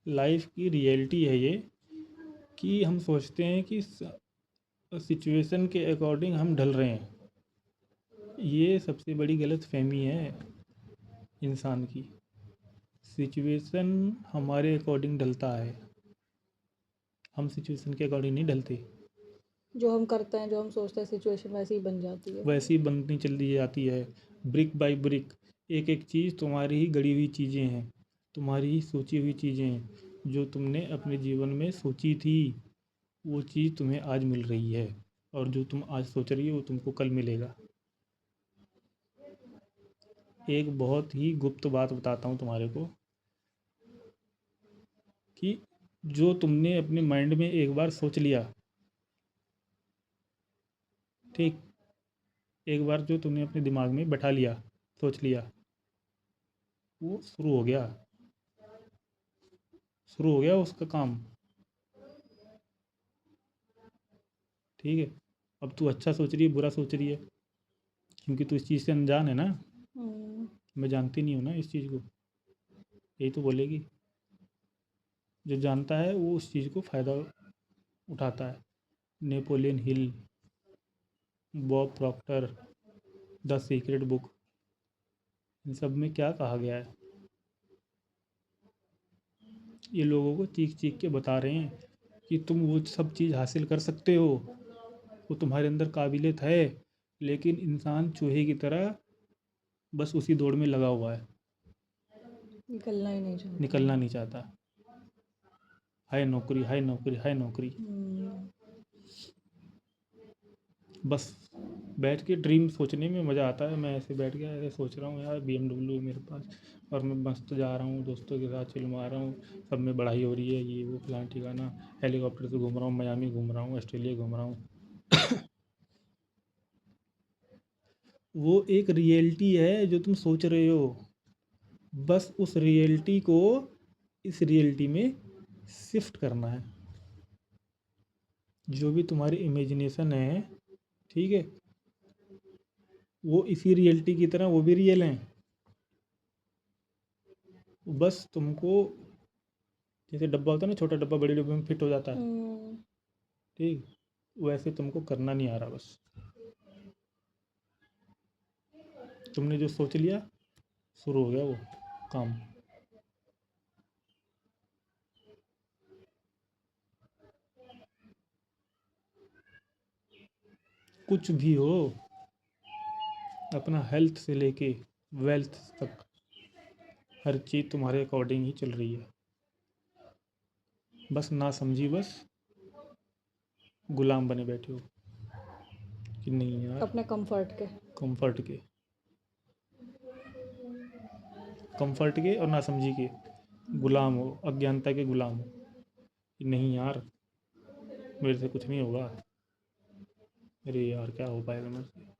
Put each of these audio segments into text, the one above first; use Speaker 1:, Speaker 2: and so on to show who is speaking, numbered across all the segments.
Speaker 1: Life की reality है ये कि हम सोचते हैं कि सिचुएशन के अकॉर्डिंग हम ढल रहे हैं। ये सबसे बड़ी गलतफहमी है इंसान की। सिचुएशन हमारे अकॉर्डिंग ढलता है, हम सिचुएशन के अकॉर्डिंग नहीं ढलते।
Speaker 2: जो हम करते हैं, जो हम सोचते हैं, सिचुएशन वैसी ही बन जाती है।
Speaker 1: वैसी बनती चली जाती है, ब्रिक बाय ब्रिक। एक एक चीज़ तुम्हारी ही गढ़ी हुई चीज़ें हैं, तुम्हारी ही सोची हुई चीज़ें हैं। जो तुमने अपने जीवन में सोची थी वो चीज़ तुम्हें आज मिल रही है, और जो तुम आज सोच रही हो वो तुमको कल मिलेगा। एक बहुत ही गुप्त बात बताता हूँ तुम्हारे को, कि जो तुमने अपने माइंड में एक बार सोच लिया, ठीक, एक बार जो तुमने अपने दिमाग में बैठा लिया, सोच लिया, वो शुरू हो गया उसका काम। ठीक है, अब तू अच्छा सोच रही है बुरा सोच रही है, क्योंकि तू इस चीज़ से अनजान है ना।
Speaker 2: हम्म।
Speaker 1: मैं जानती नहीं हूँ ना इस चीज़ को, यही तो बोलेगी। जो जानता है वो उस चीज़ को फ़ायदा उठाता है। Napoleon Hill, Bob Proctor, the secret book, इन सब में क्या कहा गया है? ये लोगों को चीख चीख के बता रहे हैं कि तुम वो सब चीज़ हासिल कर सकते हो, वो तुम्हारे अंदर काबिलियत है, लेकिन इंसान चूहे की तरह बस उसी दौड़ में लगा हुआ है,
Speaker 2: निकलना ही नहीं चाहता।
Speaker 1: निकलना नहीं चाहता। हाय नौकरी, हाय नौकरी, हाय नौकरी।
Speaker 2: हम्म।
Speaker 1: बस बैठ के ड्रीम सोचने में मज़ा आता है। मैं ऐसे बैठ के ऐसे सोच रहा हूँ, यार BMW मेरे पास, और मैं मस्त जा रहा हूँ दोस्तों के साथ, चिल मार रहा हूँ, सब में बढ़ाई हो रही है, ये वो फलाना ठिकाना, हेलीकॉप्टर से घूम रहा हूँ, मियामी घूम रहा हूँ, ऑस्ट्रेलिया घूम रहा हूँ। वो एक रियलिटी है जो तुम सोच रहे हो। बस उस रियलिटी को इस रियलिटी में शिफ्ट करना है। जो भी तुम्हारी इमेजिनेशन है, ठीक है, वो इसी रियलिटी की तरह वो भी रियल हैं। बस तुमको, जैसे डब्बा होता है ना, छोटा डब्बा बड़े डब्बे में फिट हो जाता है,
Speaker 2: हम्म।
Speaker 1: ठीक, वैसे तुमको करना नहीं आ रहा। बस तुमने जो सोच लिया, शुरू हो गया वो काम। कुछ भी हो, अपना हेल्थ से लेके वेल्थ तक, हर चीज़ तुम्हारे अकॉर्डिंग ही चल रही है। बस ना समझी, बस गुलाम बने बैठे हो कि नहीं यार।
Speaker 2: अपने कंफर्ट के।
Speaker 1: कंफर्ट के, कंफर्ट के और ना समझी के गुलाम हो, अज्ञानता के गुलाम हो कि नहीं यार, मेरे से कुछ नहीं होगा, अरे यार क्या हो पाएगा मेरे से।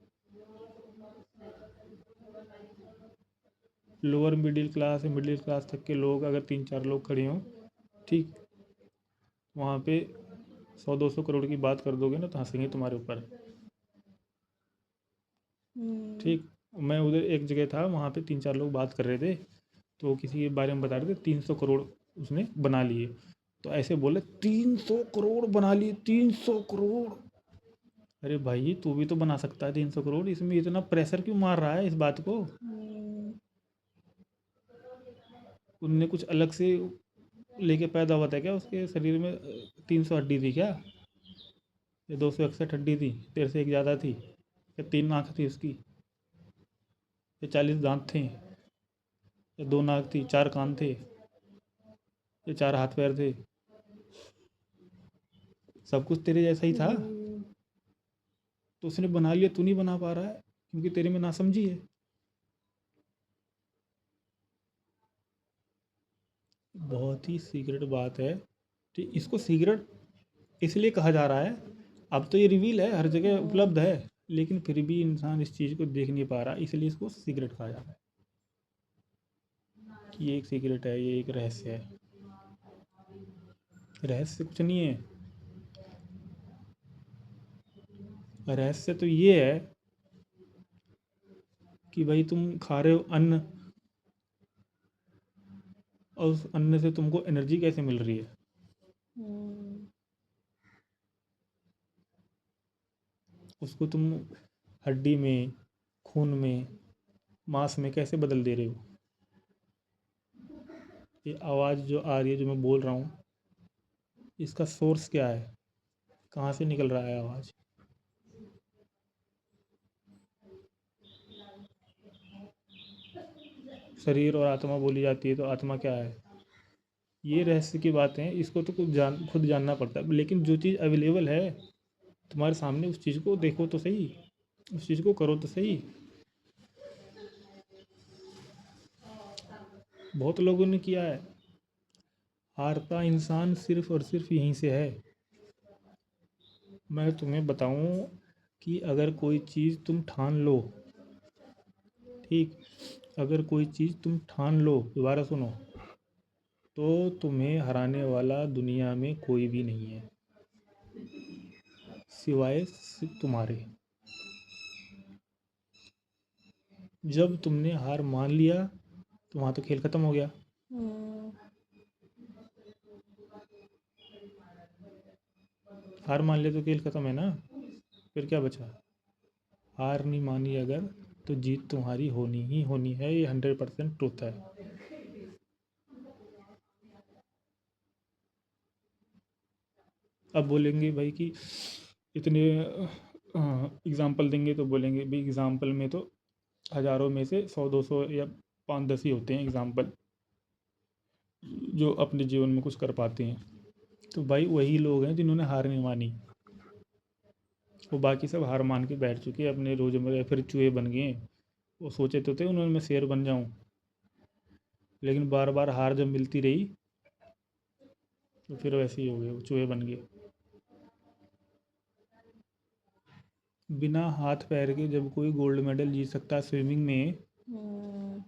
Speaker 1: लोअर मिडिल क्लास है, मिडिल क्लास तक के लोग अगर 3-4 लोग खड़े हों, ठीक, वहाँ पे 100-200 करोड़ की बात कर दोगे ना तो हंसेंगे तुम्हारे ऊपर।
Speaker 2: हम्म।
Speaker 1: ठीक, मैं उधर एक जगह था, वहाँ पे 3-4 लोग बात कर रहे थे, तो किसी के बारे में बता रहे थे 300 करोड़ उसने बना लिए। तो ऐसे बोले 300 करोड़ बना लिए, 300 करोड़। अरे भाई तू भी तो बना सकता है 300 करोड़, इसमें इतना प्रेशर क्यों मार रहा है इस बात को?
Speaker 2: हम्म।
Speaker 1: उनने कुछ अलग से लेके पैदा हुआ था क्या उसके शरीर में? 300 हड्डी थी क्या, या 261 हड्डी थी, तेरे से एक ज़्यादा थी? या 3 आँख थी उसकी, या 40 दांत थे, या 2 नाक थी, 4 कान थे, या 4 हाथ पैर थे? सब कुछ तेरे जैसा ही था।
Speaker 2: हम्म।
Speaker 1: तो उसने बना लिया, तू नहीं बना पा रहा है क्योंकि तेरे में नासमझी है। बहुत ही सीक्रेट बात है, कि इसको सीक्रेट इसलिए कहा जा रहा है। अब तो ये रिवील है, हर जगह
Speaker 2: हम्म।
Speaker 1: उपलब्ध है, लेकिन फिर भी इंसान इस चीज़ को देख नहीं पा रहा, इसलिए इसको सीक्रेट कहा जा रहा है कि ये एक सीक्रेट है, ये एक रहस्य है। रहस्य कुछ नहीं है। रहस्य तो ये है कि भाई तुम खा रहे हो अन्न, और उस अन्न से तुमको एनर्जी कैसे मिल रही है?
Speaker 2: हम्म,
Speaker 1: उसको तुम हड्डी में, खून में, मांस में कैसे बदल दे रहे हो? ये आवाज़ जो आ रही है, जो मैं बोल रहा हूँ, इसका सोर्स क्या है? कहाँ से निकल रहा है आवाज़? शरीर और आत्मा बोली जाती है, तो आत्मा क्या है? ये रहस्य की बातें हैं, इसको तो खुद जानना पड़ता है। लेकिन जो चीज़ अवेलेबल है तुम्हारे सामने, उस चीज़ को देखो तो सही, उस चीज़ को करो तो सही। बहुत लोगों ने किया है। हारता इंसान सिर्फ और सिर्फ यहीं से है। मैं तुम्हें बताऊं कि अगर कोई चीज़ तुम ठान लो, ठीक, अगर कोई चीज़ तुम ठान लो, दोबारा सुनो, तो तुम्हें हराने वाला दुनिया में कोई भी नहीं है, सिवाय तुम्हारे। जब तुमने हार मान लिया तो वहाँ तो खेल ख़त्म हो गया।
Speaker 2: हम्म,
Speaker 1: हार मान लिया तो खेल ख़त्म है ना। फिर क्या बचा? हार नहीं मानी अगर, तो जीत तुम्हारी होनी ही होनी है, ये 100% ट्रुथ है। अब बोलेंगे भाई कि इतने एग्ज़ाम्पल देंगे तो बोलेंगे भाई एग्ज़ाम्पल में तो हज़ारों में से 100 200 या 5 10 ही होते हैं एग्ज़ाम्पल जो अपने जीवन में कुछ कर पाते हैं। तो भाई वही लोग हैं जिन्होंने हार नहीं मानी। वो बाकी सब हार मान के बैठ चुके हैं अपने रोज़मर्रा, फिर चूहे बन गए। वो सोचे तो थे उन्होंने मैं शेर बन जाऊं, लेकिन बार बार हार जब मिलती रही तो फिर वैसे ही हो गए, वो चूहे बन गए। बिना हाथ पैर के जब कोई गोल्ड मेडल जीत सकता है स्विमिंग में,
Speaker 2: हम्म,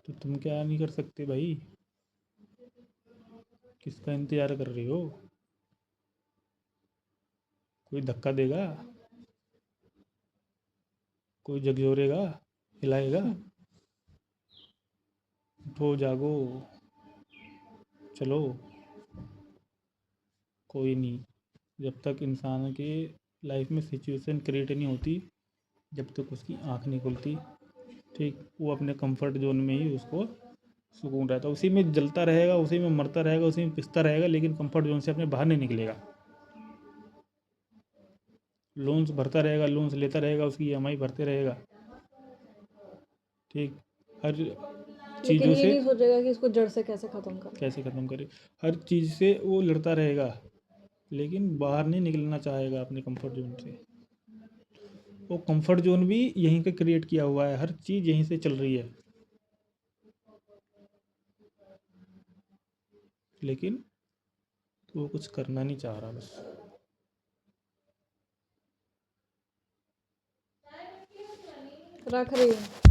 Speaker 1: तो तुम क्या नहीं कर सकते भाई? किसका इंतज़ार कर रहे हो? कोई धक्का देगा? कोई झकझोरेगा? हिलाएगा? उठो जागो, चलो। कोई नहीं। जब तक इंसान के लाइफ में सिचुएशन क्रिएट नहीं होती, जब तक उसकी आँख नहीं खुलती, ठीक, वो अपने कंफर्ट जोन में ही उसको सुकून रहता है, उसी में जलता रहेगा, उसी में मरता रहेगा, उसी में पिसता रहेगा, लेकिन कंफर्ट जोन से अपने बाहर नहीं निकलेगा। लोन्स भरता रहेगा, लोन्स लेता रहेगा, उसकी ईएमआई भरते रहेगा, ठीक, हर
Speaker 2: लेकिन
Speaker 1: चीज़ों
Speaker 2: ये
Speaker 1: से
Speaker 2: नहीं सोचेगा कि इसको जड़ से कैसे ख़त्म करना है।
Speaker 1: कैसे ख़त्म करे। हर चीज़ से वो लड़ता रहेगा, लेकिन बाहर नहीं निकलना चाहेगा अपने कंफर्ट जोन से। वो कंफर्ट जोन भी यहीं का क्रिएट किया हुआ है, हर चीज़ यहीं से चल रही है, लेकिन वो कुछ करना नहीं चाह रहा बस।
Speaker 2: रख रही हूँ।